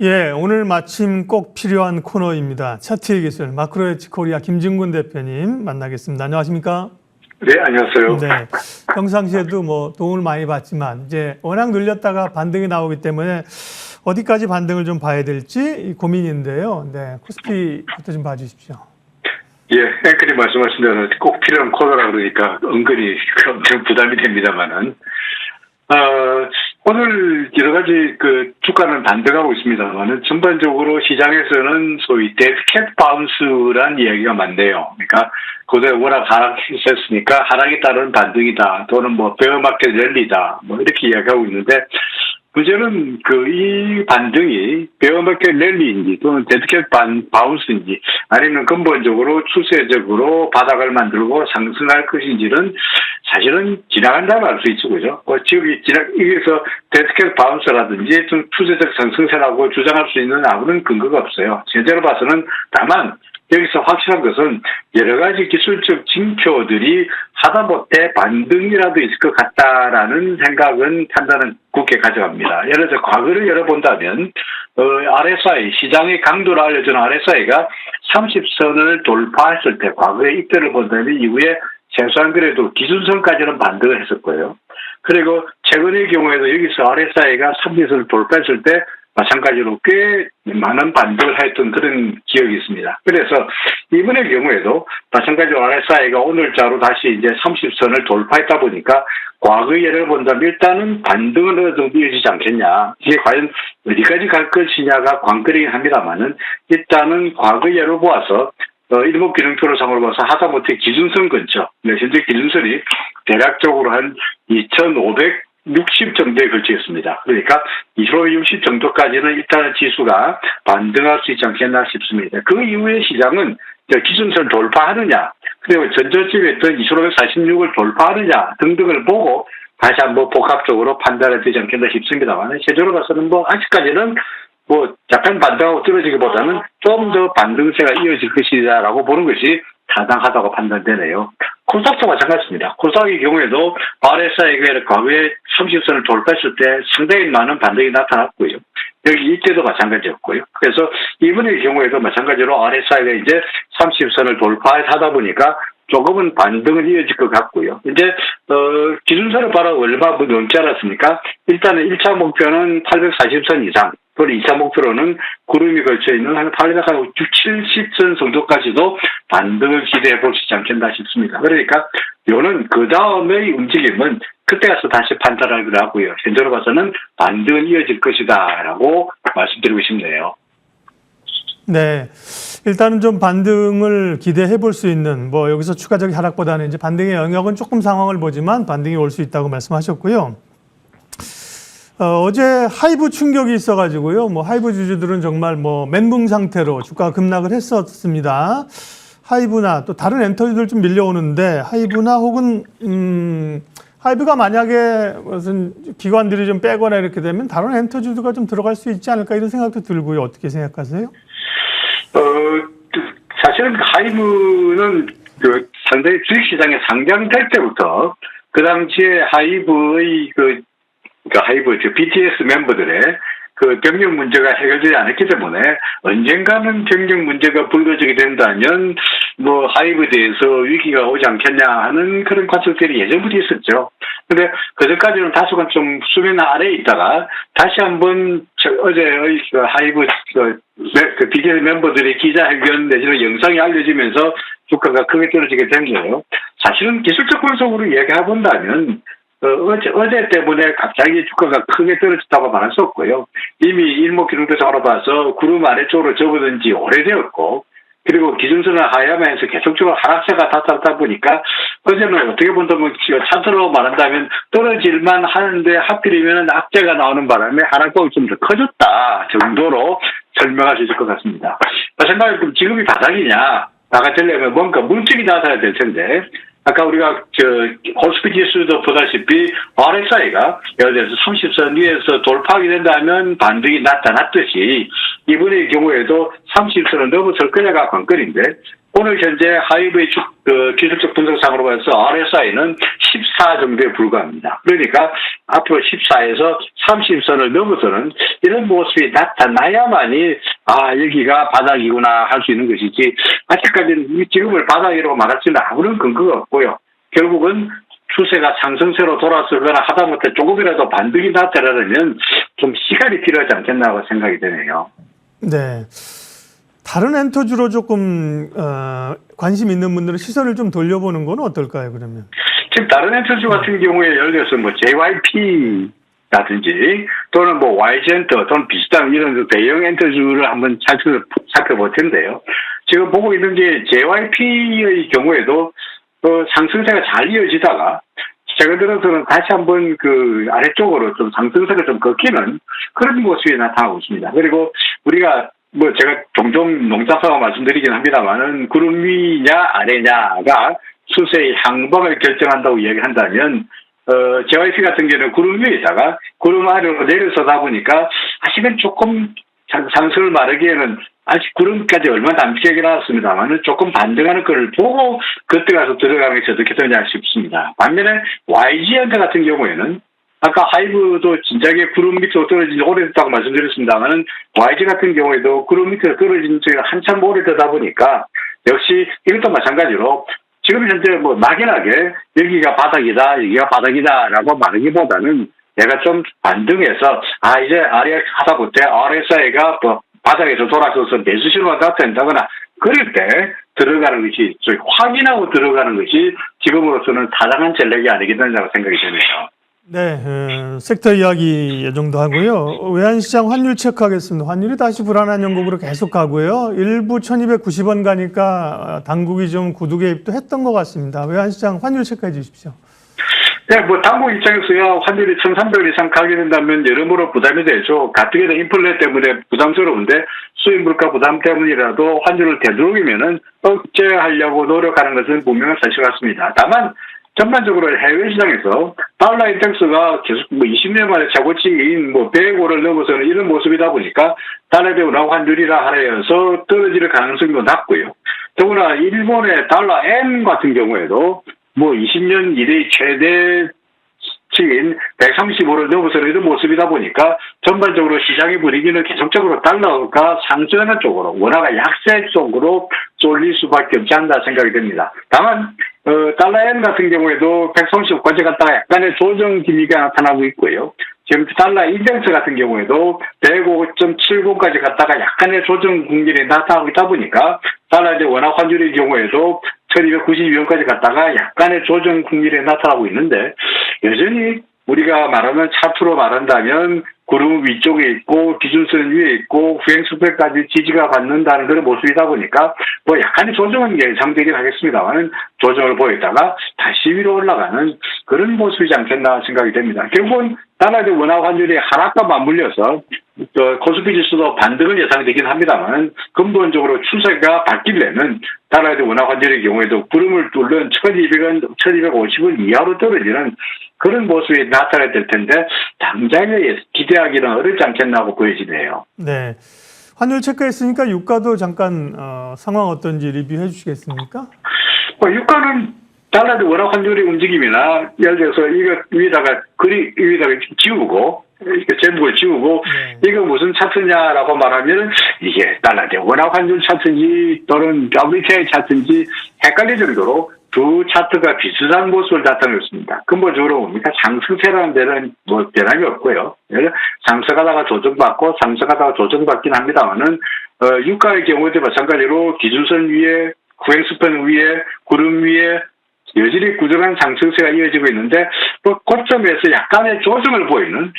예, 오늘 마침 꼭 필요한 코너입니다. 차트의 기술 마크로헤지 코리아 김진군 대표님 만나겠습니다. 안녕하십니까? 네, 안녕하세요. 네, 평상시에도 뭐 도움을 많이 받지만 이제 워낙 늘렸다가 반등이 나오기 때문에 어디까지 반등을 좀 봐야 될지 고민인데요. 네, 코스피부터 좀 봐주십시오. 예, 앵커님 말씀하신 대로 꼭 필요한 코너라 그러니까 은근히 엄청 부담이 됩니다만은, 오늘 여러 가지 주가는 반등하고 있습니다만은 전반적으로 시장에서는 소위 데드캣 바운스란 이야기가 많네요. 그러니까 그때 워낙 하락했으니까 하락에 따른 반등이다 또는 뭐 베어마켓 랠리다 뭐 이렇게 이야기하고 있는데, 문제는 이 반등이 베어마켓 랠리인지 또는 데드캣 바운스인지 아니면 근본적으로 추세적으로 바닥을 만들고 상승할 것인지는 사실은 지나간다고 할 수 있죠, 그죠? 지금 여기서 데드캣 바운스라든지 좀 추세적 상승세라고 주장할 수 있는 아무런 근거가 없어요. 제대로 봐서는 다만 여기서 확실한 것은 여러 가지 기술적 징표들이 하다못해 반등이라도 있을 것 같다라는 생각은 판단은 굳게 가져갑니다. 예를 들어서 과거를 열어본다면 RSI, 시장의 강도를 알려주는 RSI가 30선을 돌파했을 때 과거의 이때를 본다면 이후에 최소한 그래도 기준선까지는 반등을 했었고요. 그리고 최근의 경우에도 여기서 RSI가 30선을 돌파했을 때 마찬가지로 꽤 많은 반등을 했던 그런 기억이 있습니다. 그래서 이번의 경우에도 마찬가지로 RSI가 오늘자로 다시 이제 30선을 돌파했다 보니까 과거 예를 본다면 일단은 반등은 어느 정도 이어지지 않겠냐. 이게 과연 어디까지 갈 것이냐가 관건이긴 합니다만은 일단은 과거 예로 보아서 일목균형표로상으로 봐서 하다못해 기준선 근처, 현재 기준선이 대략적으로 한 2,560 정도에 걸쳐 있습니다. 그러니까 2,560 정도까지는 일단은 지수가 반등할 수 있지 않겠나 싶습니다. 그 이후에 시장은 기준선을 돌파하느냐, 그리고 전저점에 있던 2,546을 돌파하느냐 등등을 보고 다시 한번 복합적으로 판단해야 되지 않겠나 싶습니다만, 실제로 봐서는 아직까지는 약간 반등하고 떨어지기보다는 좀 더 반등세가 이어질 것이다라고 보는 것이 타당하다고 판단되네요. 코스닥도 마찬가지입니다. 코스닥의 경우에도 RSI가 과거에 30선을 돌파했을 때 상당히 많은 반등이 나타났고요. 여기 이때도 마찬가지였고요. 그래서 이번의 경우에도 마찬가지로 RSI가 이제 30선을 돌파하다 보니까 조금은 반등은 이어질 것 같고요. 이제 기준선을 바라 얼마 넘지 않았습니까? 일단은 1차 목표는 840선 이상, 또는 2차 목표로는 구름이 걸쳐 있는 한 870선 정도까지도 반등을 기대해 볼 수 있지 않겠나 싶습니다. 그러니까 요는 그 다음의 움직임은 그때 가서 다시 판단하기로 하고요. 현재로 봐서는 반등은 이어질 것이다라고 말씀드리고 싶네요. 네, 일단은 좀 반등을 기대해 볼 수 있는 여기서 추가적인 하락보다는 이제 반등의 영역은 조금 상황을 보지만 반등이 올 수 있다고 말씀하셨고요. 어제 하이브 충격이 있어가지고요. 하이브 주주들은 정말 멘붕 상태로 주가가 급락을 했었습니다. 하이브나 또 다른 엔터지들 좀 밀려오는데 하이브나 혹은 하이브가 만약에 무슨 기관들이 좀 빼거나 이렇게 되면 다른 엔터지들과 좀 들어갈 수 있지 않을까 이런 생각도 들고요. 어떻게 생각하세요? 사실은 하이브는 상당히 주식시장에 상장될 때부터 그 당시에 하이브의 하이브, BTS 멤버들의 병역 문제가 해결되지 않았기 때문에 언젠가는 병역 문제가 불거지게 된다면 하이브에 대해서 위기가 오지 않겠냐 하는 그런 관측들이 예전부터 있었죠. 근데 그전까지는 다소간 좀 수면 아래에 있다가 다시 한번 어제의 하이브 BTS 멤버들의 기자회견 내지는 영상이 알려지면서 주가가 크게 떨어지게 된 거예요. 사실은 기술적 분석으로 이야기해 본다면 어제 때문에 갑자기 주가가 크게 떨어졌다고 말할 수 없고요. 이미 일목균형표상으로 봐서 구름 아래쪽으로 접어든 지 오래되었고, 그리고 기준선을 하향하면서 계속적으로 하락세가 나타나다 보니까 어제는 어떻게 본다면 차트로 말한다면 떨어질만 하는데 하필이면 악재가 나오는 바람에 하락폭이 좀 더 커졌다 정도로 설명할 수 있을 것 같습니다. 마찬가지로 지금이 바닥이냐 나가려면 뭔가 물질이 나타나야 될 텐데, 아까 우리가 코스피 지수도 보다시피 RSI가 예를 들어서 30선 위에서 돌파하게 된다면 반등이 나타났듯이 이번의 경우에도 30선을 넘어설 거냐가 관건인데, 오늘 현재 하이브의 기술적 분석상으로 봐서 RSI는 14 정도에 불과합니다. 그러니까 앞으로 14에서 30선을 넘어서는 이런 모습이 나타나야만이 여기가 바닥이구나 할 수 있는 것이지, 아직까지는 지금을 바닥이라고 말할 수 있는 아무런 근거가 없고요. 결국은 추세가 상승세로 돌아서거나 하다못해 조금이라도 반등이 나타나려면 좀 시간이 필요하지 않겠나고 생각이 되네요. 네. 다른 엔터주로 조금 관심 있는 분들은 시선을 좀 돌려보는 건 어떨까요, 그러면? 지금 다른 엔터주 같은 경우에 예를 들어서 뭐 JYP라든지 또는 뭐 YG엔터 또는 비슷한 이런 대형 엔터주를 한번 살펴볼 텐데요. 지금 보고 있는 게 JYP의 경우에도 상승세가 잘 이어지다가 최근 들어서는 다시 한번 그 아래쪽으로 좀 상승세가 좀 꺾이는 그런 모습이 나타나고 있습니다. 그리고 우리가 뭐 제가 종종 농담삼아 말씀드리긴 합니다만은 구름 위냐 아래냐가 추세의 향방을 결정한다고 이야기한다면 JYP 같은 경우는 구름 위에 있다가 구름 아래로 내려서다 보니까 아직은 조금 상승을 말하기에는 아직 구름까지 얼마 남지 나왔습니다만은 조금 반등하는 걸 보고 그때 가서 들어가는 게 어떻겠느냐 싶습니다. 반면에 YG엔터 같은 경우에는 아까 하이브도 진작에 구름 밑으로 떨어진 지 오래됐다고 말씀드렸습니다만은 YG 같은 경우에도 구름 밑으로 떨어진 지가 한참 오래되다 보니까 역시 이것도 마찬가지로 지금 현재 뭐 막연하게 여기가 바닥이다라고 말하기보다는 내가 좀 반등해서 이제 하다못해 RSI가 바닥에서 돌아서서 매수 신호가 나타난다거나 그럴 때 들어가는 것이 확인하고 들어가는 것이 지금으로서는 타당한 전략이 아니겠느냐고 생각이 되네요. 네, 섹터 이야기 이 정도 하고요. 외환시장 환율 체크하겠습니다. 환율이 다시 불안한 형국으로 계속 가고요. 일부 1290원 가니까 당국이 좀 구두 개입도 했던 것 같습니다. 외환시장 환율 체크해 주십시오. 네, 뭐 당국 입장에서야 환율이 1,300원 이상 가게 된다면 여러모로 부담이 되죠. 가뜩이나 인플레 때문에 부담스러운데 수입 물가 부담 때문이라도 환율을 되도록이면은 억제하려고 노력하는 것은 분명한 사실 같습니다. 다만 전반적으로 해외 시장에서 달러 인덱스가 계속 20년 만에 최고치인 105를 넘어서는 이런 모습이다 보니까 달러에 대한 원화 환율이라 하여서 떨어질 가능성도 낮고요. 더구나 일본의 달러 엔 같은 경우에도 20년 이래 최대치인 135를 넘어서는 이런 모습이다 보니까 전반적으로 시장의 분위기는 계속적으로 달러가 상승하는 쪽으로, 원화가 약세 쪽으로 쏠릴 수밖에 없지 않나 생각이 됩니다. 다만 달러 엔 같은 경우에도 135까지 갔다가 약간의 조정 기미가 나타나고 있고요. 지금 달러 인덱스 같은 경우에도 105.70까지 갔다가 약간의 조정 국면이 나타나고 있다 보니까 달러의 원화 환율의 경우에도 1292원까지 갔다가 약간의 조정 국면이 나타나고 있는데, 여전히 우리가 말하는 차트로 말한다면 구름 위쪽에 있고 기준선 위에 있고 후행스펙까지 지지가 받는다는 그런 모습이다 보니까 약간의 조정은 예상되긴 하겠습니다만 조정을 보이다가 다시 위로 올라가는 그런 모습이지 않겠나 생각이 됩니다. 결국은 달러의 원화 환율이 하락과 맞물려서 코스피 지수도 반등은 예상되긴 합니다만 근본적으로 추세가 바뀌려면 달러의 원화 환율의 경우에도 구름을 뚫는 1200원, 1250원 이하로 떨어지는 그런 모습이 나타나야 될 텐데 당장에 기대하기는 어렵지 않겠나고 보여지네요. 네, 환율 체크했으니까 유가도 잠깐 상황 어떤지 리뷰해 주시겠습니까? 유가는 달러의 원화 환율의 움직임이나 예를 들어서 이거 위에다가 지우고 제목을 지우고 이거 무슨 차트냐라고 말하면 이게 달러의 원화 환율 차트인지 또는 WTI 차트인지 헷갈릴 정도로 두 차트가 비슷한 모습을 나타냈습니다. 근본적으로 뭡니까? 상승세라는 데는 변함이 없고요. 상승하다가 조정받고 상승하다가 조정받긴 합니다만은 유가의 경우에도 마찬가지로 기준선 위에 후행스팬 위에 구름 위에 여전히 꾸준한 상승세가 이어지고 있는데 고점에서 약간의 조정을 보이는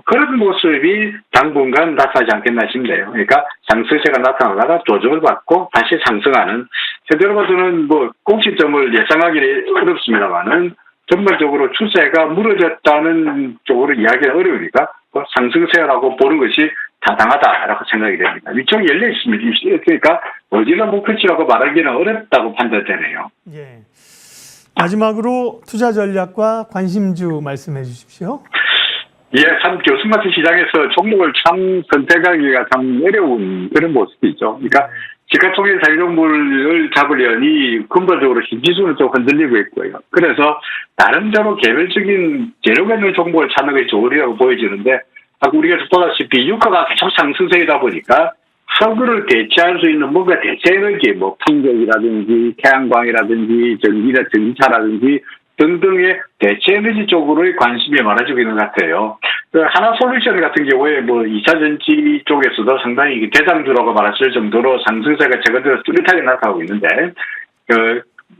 그런 모습이 당분간 나타나지 않겠나 싶네요. 그러니까 상승세가 나타나다가 조정을 받고 다시 상승하는, 제대로 봐서는 꼭지점을 예상하기는 어렵습니다만은 전반적으로 추세가 무너졌다는 쪽으로 이야기는 어려우니까 상승세라고 보는 것이 타당하다라고 생각이 됩니다. 위쪽이 열려 있습니다. 그러니까 어디나 목표치라고 말하기는 어렵다고 판단되네요. 예. 마지막으로 투자 전략과 관심주 말씀해 주십시오. 예, 참 교수마트 시장에서 종목을 참 선택하기가 참 어려운 그런 모습이죠. 그러니까 시가총액 자유정부를 잡으려니 근본적으로 신지수는 좀 흔들리고 있고요. 그래서 나름대로 개별적인 재료가 있는 정보를 찾는 것이 좋으리라고 보여지는데 우리가 보다시피 유가가 계속 상승세이다 보니까 석유를 대체할 수 있는 뭔가 대체 에너지, 뭐 풍력이라든지 태양광이라든지 전기차라든지 등등의 대체 에너지 쪽으로의 관심이 많아지고 있는 것 같아요. 하나솔루션 같은 경우에 뭐 2차 전지 쪽에서도 상당히 대장주라고 말할 수 있을 정도로 상승세가 최근에 뚜렷하게 나타나고 있는데,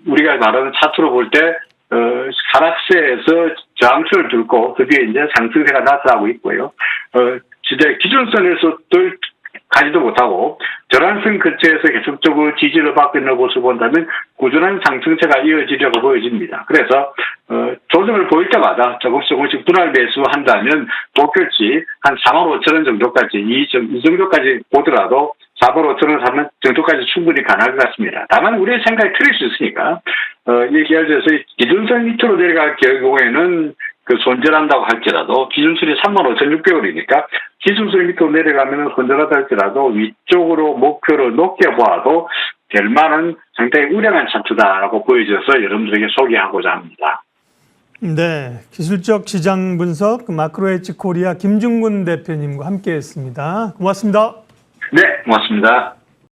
우리가 말하는 차트로 볼 때, 하락세에서 저항선을 뚫고 그 뒤에 이제 상승세가 나타나고 있고요. 진짜 기준선에서 가지도 못하고 저항선 근처에서 계속적으로 지지를 받고 있는 것을 본다면 꾸준한 상승세가 이어지려고 보여집니다. 그래서 조정을 보일 때마다 조금씩 분할 매수한다면 목표치 한 4만 5천 원 정도까지 이 정도까지 보더라도 4만 5천 원 정도까지 충분히 가능할 것 같습니다. 다만 우리의 생각이 틀릴 수 있으니까 예를 들어서 기준선 밑으로 내려갈 경우에는 손절한다고 할지라도 기준선이 35,600원이니까 기준선 밑으로 내려가면 손절하다 할지라도 위쪽으로 목표를 높게 보아도 될 만한 상당히 우량한 차트다라고 보여져서 여러분들에게 소개하고자 합니다. 네, 기술적 시장 분석 마크로헤지 코리아 김중근 대표님과 함께했습니다. 고맙습니다. 네, 고맙습니다.